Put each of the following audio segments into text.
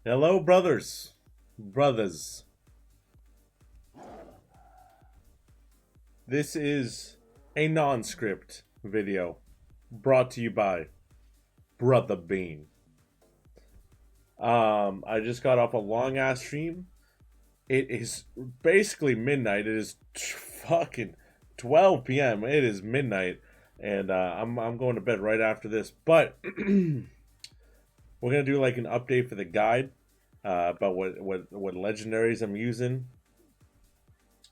Hello, brothers. This is a non-script video brought to you by Brother Bean. I just got off a long ass stream. It is basically midnight. It is fucking 12 p.m. It is midnight, and I'm going to bed right after this. But we're gonna do like an update for the guide about what legendaries I'm using,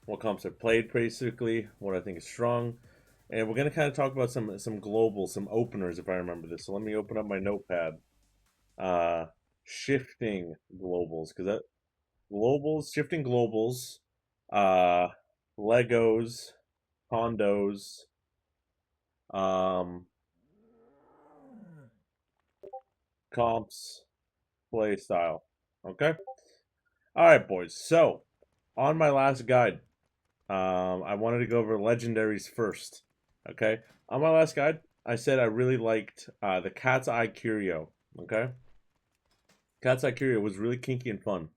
what comps I played basically, what I think is strong, and we're gonna kind of talk about some globals, some openers if I remember this. So let me open up my notepad. Uh, Shifting globals because that globals, shifting globals, uh, Legos, condos, um, comps, play style. Okay. All right, boys. So on my last guide, I wanted to go over legendaries first. Okay. On my last guide, I said I really liked the Cat's Eye Curio. Okay. Cat's Eye Curio was really kinky and fun.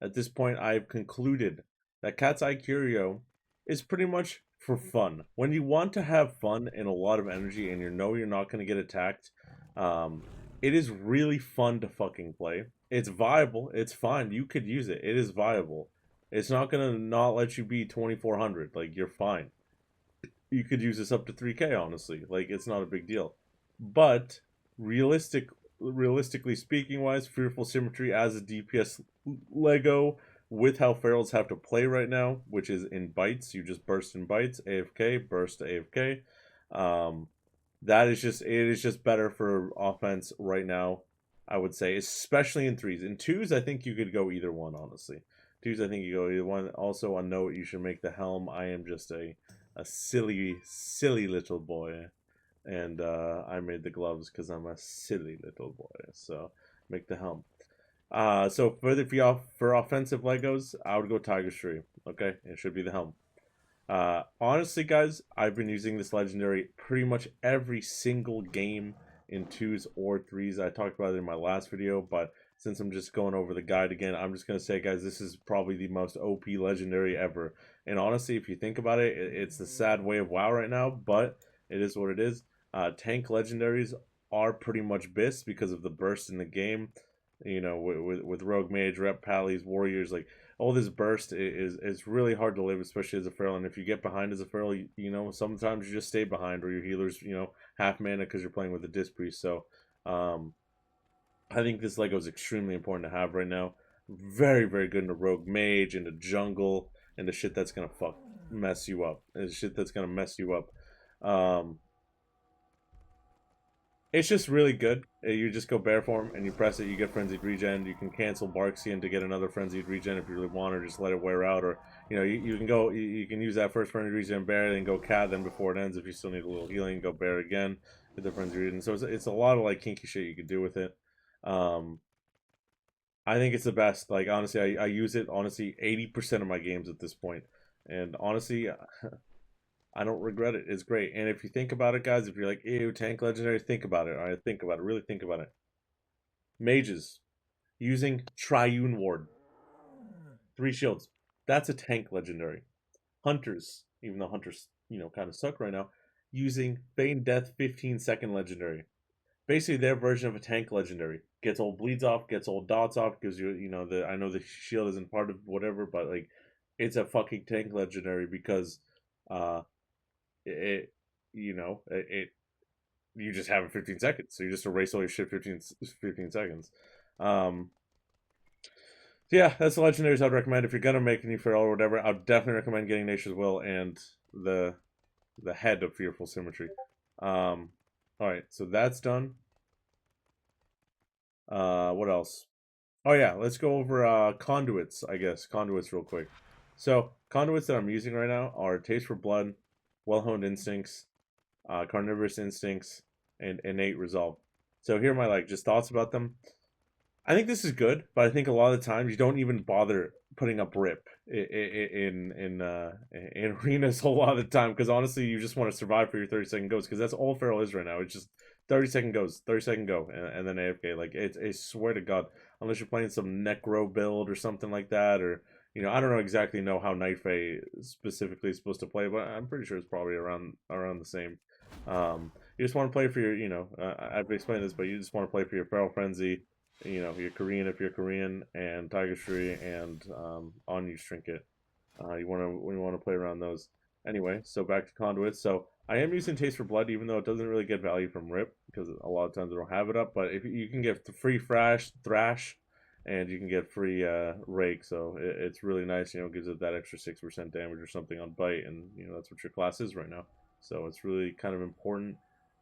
At this point, I've concluded that Cat's Eye Curio is pretty much for fun. When you want to have fun and a lot of energy and you know you're not going to get attacked, um, it is really fun to fucking play. It's viable. It's fine. You could use it. It is viable. It's not going to not let you be 2400. Like, you're fine. You could use this up to 3K, honestly. Like, it's not a big deal. But realistically speaking wise, Fearful Symmetry as a DPS Lego with how ferals have to play right now, which is in bites, you just burst in bites, AFK, burst to AFK. Um, that is just, it is just better for offense right now, I would say, especially in threes. In twos, I think you could go either one, honestly. Twos, I think you go either one. Also, on note, you should make the helm. I am just a silly little boy, and I made the gloves because I'm a silly little boy. So make the helm. So for offensive Legos, I would go Tiger Tree. Okay, it should be the helm. Honestly, guys, I've been using this legendary pretty much every single game in twos or threes. I talked about it in my last video, but since I'm just going over the guide again, I'm just gonna say, guys, this is probably the most OP legendary ever. And honestly, if you think about it, it's the sad way of WoW right now, but it is what it is. Tank legendaries are pretty much BIS because of the burst in the game. You know, with Rogue Mage, Rep Pallies, Warriors, like all this burst is really hard to live, especially as a feral. And if you get behind as a feral, you know sometimes you just stay behind, or your healers, half mana because you're playing with a disc priest. So, um, I think this Lego is extremely important to have right now. Very good in the rogue mage, in the jungle, and the shit that's gonna mess you up. And the shit that's gonna mess you up. Um, it's just really good. You just go bear form and you press it, you get frenzied regen. You can cancel Barksian to get another frenzied regen if you really want, or just let it wear out. Or you can go, you can use that first frenzied regen bear, then go cat, then before it ends, if you still need a little healing, go bear again with the frenzied regen. So it's a lot of like kinky shit you could do with it. Um, I think it's the best. Like honestly, I use it honestly 80% of my games at this point, and honestly, I don't regret it. It's great. And if you think about it, guys, if you're like, ew, tank legendary, think about it. All right, think about it. Really think about it. Mages using Triune Ward, 3 shields. That's a tank legendary. Hunters, even though hunters, kind of suck right now, using Feign Death 15-second legendary. Basically, their version of a tank legendary. Gets old bleeds off, gets old dots off, gives you, I know the shield isn't part of whatever, but like, it's a fucking tank legendary because, uh, it, it you just have it 15 seconds. So you just erase all your shit 15 seconds. Um, so yeah, that's the legendaries I'd recommend. If you're gonna make a new feral or whatever, I'd definitely recommend getting Nature's Will and the the head of Fearful Symmetry. Alright, so that's done. What else? Oh yeah, let's go over conduits, I guess. Conduits real quick. So conduits that I'm using right now are Taste for Blood, Well Honed Instincts, Carnivorous Instincts, and Innate Resolve. So here are my just thoughts about them. I think this is good, but I think a lot of the times you don't even bother putting up rip in arenas a lot of the time because honestly you just want to survive for your 30-second goes because that's all feral is right now. It's just 30-second goes, 30-second go, and then AFK. Like it's, I swear to God, unless you're playing some Necro build or something like that, or I don't know exactly know how Night Fae specifically is supposed to play, but I'm pretty sure it's probably around the same. You just want to play for your, I've explained this, but you just want to play for your Feral Frenzy, your Korean if you're Korean, and Tiger Tree, and On You Trinket. You want to play around those. Anyway, so back to conduits. So I am using Taste for Blood, even though it doesn't really get value from Rip because a lot of times I don't have it up. But if you can get free thrash, and you can get free rake, so it's really nice. Gives it that extra 6% damage or something on bite, and that's what your class is right now. So it's really kind of important.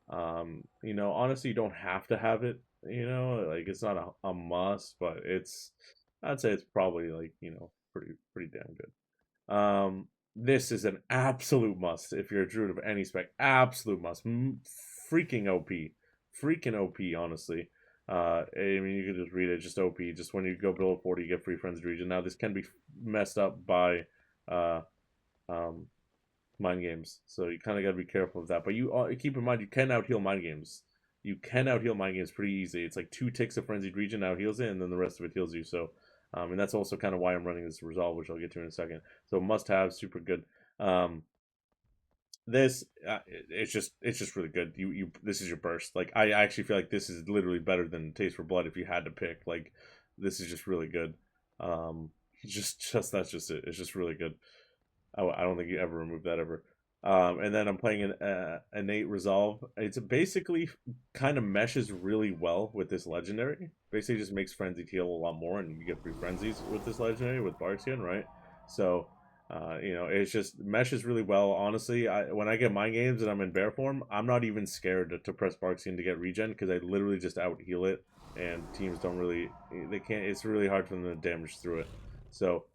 Honestly, you don't have to have it. Like it's not a must, but I'd say it's probably like pretty damn good. This is an absolute must if you're a druid of any spec. Absolute must. Freaking OP. Freaking OP, honestly. I mean, you can just read it, just OP. Just when you go below 40, you get free friends region. Now, this can be messed up by uh, um, mind games, so you kind of got to be careful of that. But you keep in mind, you can out heal mind games. You can out heal mind games pretty easy. It's like 2 ticks of frenzied region out heals it, and then the rest of it heals you. So, and that's also kind of why I'm running this resolve, which I'll get to in a second. So must have, super good. This it's just really good. You this is your burst. Like I actually feel like this is literally better than Taste for Blood if you had to pick. Like this is just really good. Just that's just it. It's just really good. I don't think you ever remove that ever. And then I'm playing an innate resolve. It's basically kind of meshes really well with this legendary. Basically, just makes frenzied heal a lot more, and you get free frenzies with this legendary with Barxian, right? So, it's just meshes really well. Honestly, when I get mind games and I'm in bear form, I'm not even scared to press Barxian to get regen because I literally just out heal it, and teams don't really they can't. It's really hard for them to damage through it. So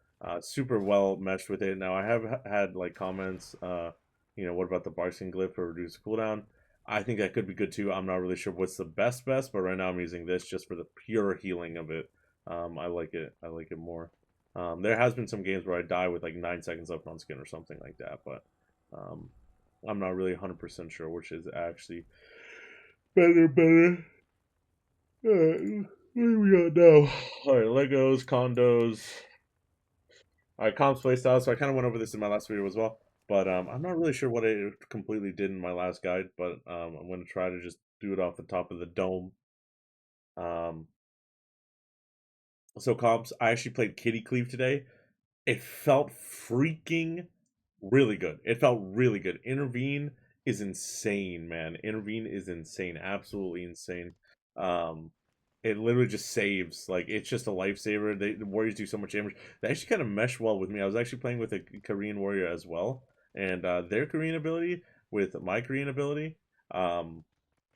super well meshed with it. Now I have had like comments, what about the Barksing glyph for reduced cooldown? I think that could be good too. I'm not really sure what's the best, but right now I'm using this just for the pure healing of it. I like it. I like it more. There has been some games where I die with like 9 seconds left on skin or something like that, but um, I'm not really 100% sure which is actually better. Alright, what do we got now? Alright, Legos, condos. Comps playstyle. So I kind of went over this in my last video as well, but I'm not really sure what I completely did in my last guide, but I'm going to try to just do it off the top of the dome. Um, so comps, I actually played Kitty Cleave today. It felt freaking really good. It felt really good. Intervene is insane, man. Intervene is insane. Absolutely insane. Um, it literally just saves. Like it's just a lifesaver. The warriors do so much damage. They actually kind of mesh well with me. I was actually playing with a Korean warrior as well, and their Korean ability with my Korean ability, um,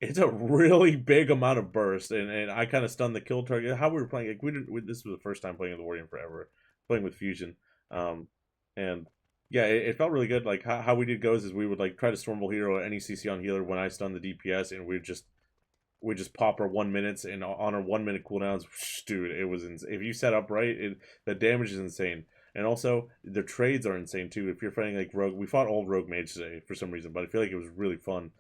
it's a really big amount of burst, and I kind of stunned the kill target. How we were playing, like this was the first time playing with the warrior in forever, playing with fusion, and yeah, it felt really good. Like how we did goes is we would like try to Stormbolt hero any CC on healer when I stun the DPS, and we just pop our 1 minutes, and on our 1 minute cooldowns, dude, it was if you set up right, the damage is insane. And also the trades are insane too. If you're fighting like rogue, we fought old rogue mage today for some reason, but I feel like it was really fun.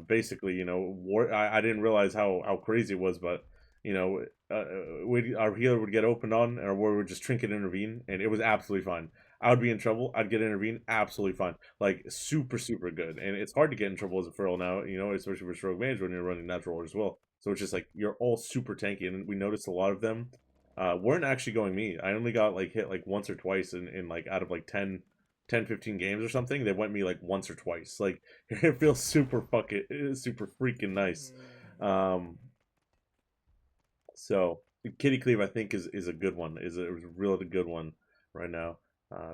Basically, I didn't realize how crazy it was, but you know, our healer would get opened on, or we would just trinket intervene, and it was absolutely fine. I would be in trouble. I'd get intervene, absolutely fine. Like super, super good. And it's hard to get in trouble as a feral now, especially for rogue mage when you're running natural as well. So it's just like you're all super tanky, and we noticed a lot of them weren't actually going me. I only got like hit like once or twice in like out of like 15 games or something. They went me like once or twice. Like it feels super freaking nice. Um, so Kitty Cleave, I think, is a good one. Is a really good one right now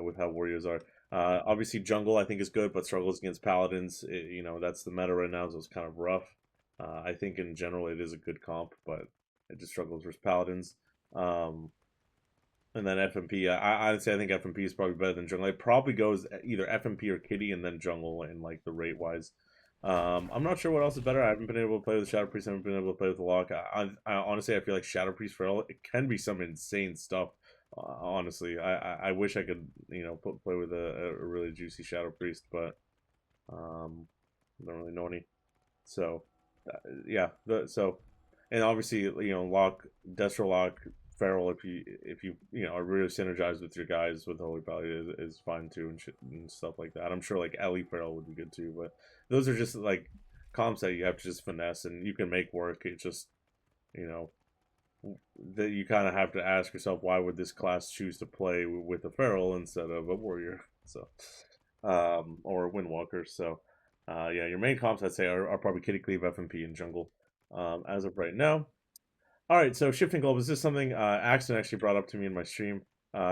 with how warriors are. Obviously, jungle I think is good, but struggles against paladins. That's the meta right now, so it's kind of rough. I think in general it is a good comp, but it just struggles versus paladins. Um, and then FMP, honestly, I think FMP is probably better than jungle. It probably goes either FMP or Kitty, and then jungle in like the rate wise. I'm not sure what else is better. I haven't been able to play with Shadow Priest. I haven't been able to play with the Lock. I honestly, I feel like Shadow Priest for all it can be some insane stuff. Honestly, I wish I could play with a really juicy Shadow Priest, but I don't really know any. So yeah. So, and obviously, lock, Destro lock, Feral, if you are really synergized with your guys with Holy Valley is fine too, and shit and stuff like that. I'm sure like Ellie Feral would be good too, but those are just like comps that you have to just finesse and you can make work. It just you know that you kind of have to ask yourself, why would this class choose to play with a Feral instead of a Warrior? So, or a Windwalker. So, yeah, your main comps I'd say are probably Kitty Cleave, FMP, and Jungle, as of right now. All right, so shifting global, this is something Axton actually brought up to me in my stream,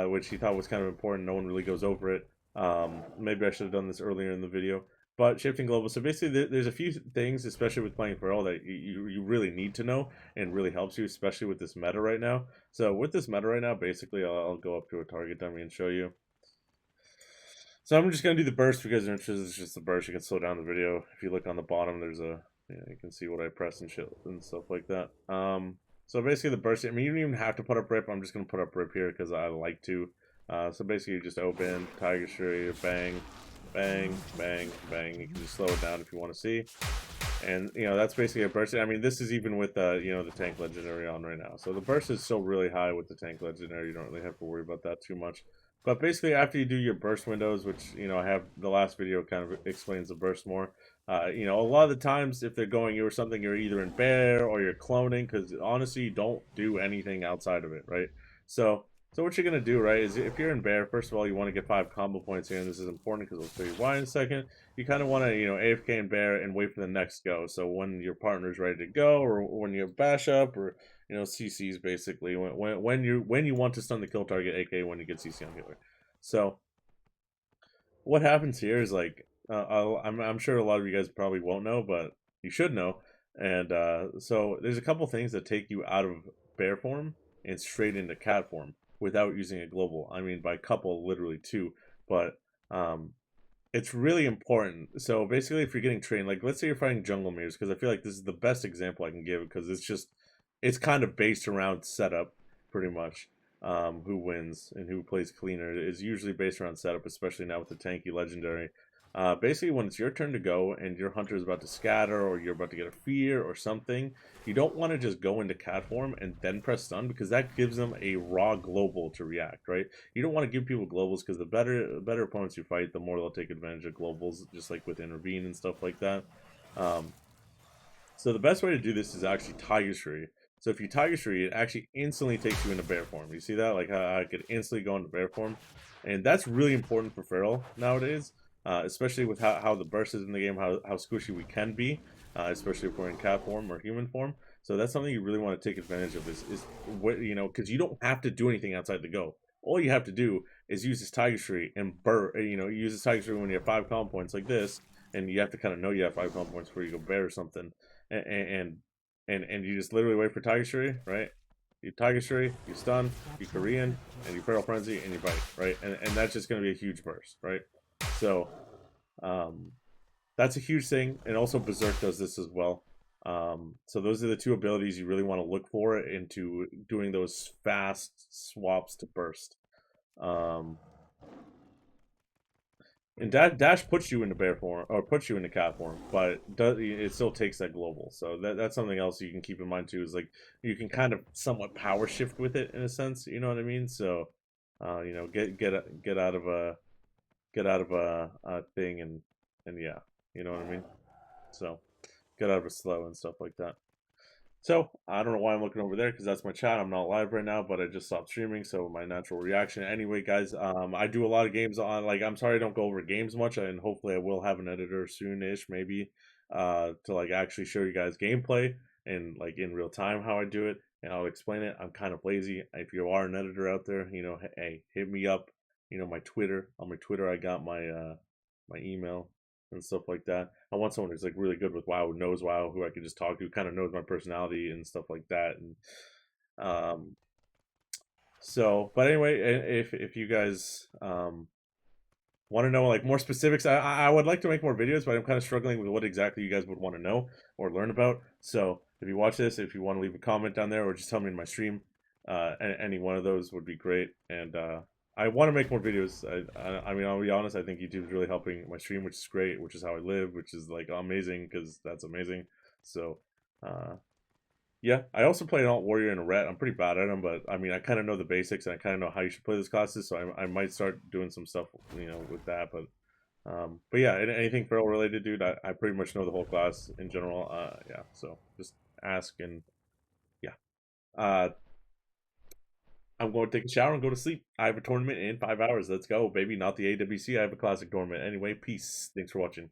which he thought was kind of important. No one really goes over it. Maybe I should have done this earlier in the video. But shifting global, so basically there's a few things, especially with playing Feral, that you really need to know and really helps you, especially with this meta right now. So with this meta right now, basically I'll go up to a target dummy and show you. So I'm just gonna do the burst because it's just the burst. You can slow down the video. If you look on the bottom, there's you can see what I press and shit and stuff like that. So basically the burst. I mean, you don't even have to put up rip. I'm just gonna put up rip here because I like to. So basically, you just open Tiger Tree, bang, bang, bang, bang. You can just slow it down if you want to see. And that's basically a burst. I mean, this is even with the tank legendary on right now. So the burst is still really high with the tank legendary. You don't really have to worry about that too much. But basically, after you do your burst windows, which I have the last video kind of explains the burst more. A lot of the times if they're going you or something, you're either in bear or you're cloning because honestly, you don't do anything outside of it, right? So what you're gonna do, right, is if you're in bear, first of all, you want to get 5 combo points here, and this is important because I'll show you why in a second. You kind of want to, AFK and bear and wait for the next go. So when your partner's ready to go, or when you bash up, or CCs basically when you want to stun the kill target, aka when you get CC on healer. So what happens here is like I'm sure a lot of you guys probably won't know, but you should know. And so there's a couple things that take you out of bear form and straight into cat form without using a global. I mean, by couple, literally two. But um, it's really important. So basically, if you're getting trained, like let's say you're fighting jungle mirrors, because I feel like this is the best example I can give because it's kind of based around setup pretty much. Who wins and who plays cleaner is usually based around setup, especially now with the tanky legendary. Basically, when it's your turn to go and your hunter is about to scatter or you're about to get a fear or something, you don't want to just go into cat form and then press stun because that gives them a raw global to react, right? You don't want to give people globals because the better opponents you fight, the more they'll take advantage of globals, just like with intervene and stuff like that. Um, so the best way to do this is actually Tiger Tree. So if you Tiger Tree, it actually instantly takes you into bear form. You see that? Like how I could instantly go into bear form. And that's really important for Feral nowadays, especially with how the burst is in the game, how squishy we can be, especially if we're in cat form or human form. So that's something you really want to take advantage of is what, because you don't have to do anything outside the go. All you have to do is use this Tiger Tree and use this Tiger Tree when you have 5 combo points like this, and you have to kind of know you have 5 combo points before you go bear or something and and you just literally wait for Tiger Tree, right? You Tiger Tree, you stun, you Korean, and you Feral Frenzy, and you bite, right? And that's just going to be a huge burst, right? So um, that's a huge thing, and also Berserk does this as well. So those are the two abilities you really want to look for into doing those fast swaps to burst. And dash puts you into bear form or puts you into cat form, but it still takes that global. So that's something else you can keep in mind too. Is like you can kind of somewhat power shift with it in a sense. You know what I mean? So, get out of a thing and yeah, you know what I mean. So get out of a slow and stuff like that. So I don't know why I'm looking over there because that's my chat. I'm not live right now, but I just stopped streaming, so my natural reaction. Anyway, guys, I do a lot of games on. Like, I'm sorry I don't go over games much, and hopefully I will have an editor soon-ish, maybe, to like actually show you guys gameplay and like in real time how I do it, and I'll explain it. I'm kind of lazy. If you are an editor out there, hey, hit me up. My Twitter. On my Twitter, I got my email and stuff like that. I want someone who's like really good with WoW, knows WoW, who I could just talk to, kind of knows my personality and stuff like that. And um, but anyway, if you guys want to know like more specifics, I would like to make more videos, but I'm kind of struggling with what exactly you guys would want to know or learn about. So if you watch this, if you want to leave a comment down there or just tell me in my stream, any one of those would be great. And I want to make more videos. I mean, I'll be honest. I think YouTube is really helping my stream, which is great, which is how I live, which is like amazing because that's amazing. So Uh, yeah, I also play an alt warrior and a ret. I'm pretty bad at them, but I mean, I kind of know the basics and I kind of know how you should play those classes. So I might start doing some stuff, with that. But yeah, anything feral related, dude, I pretty much know the whole class in general. Yeah, so just ask and yeah. Uh, I'm going to take a shower and go to sleep. I have a tournament in 5 hours. Let's go, baby. Not the AWC. I have a classic tournament. Anyway, peace. Thanks for watching.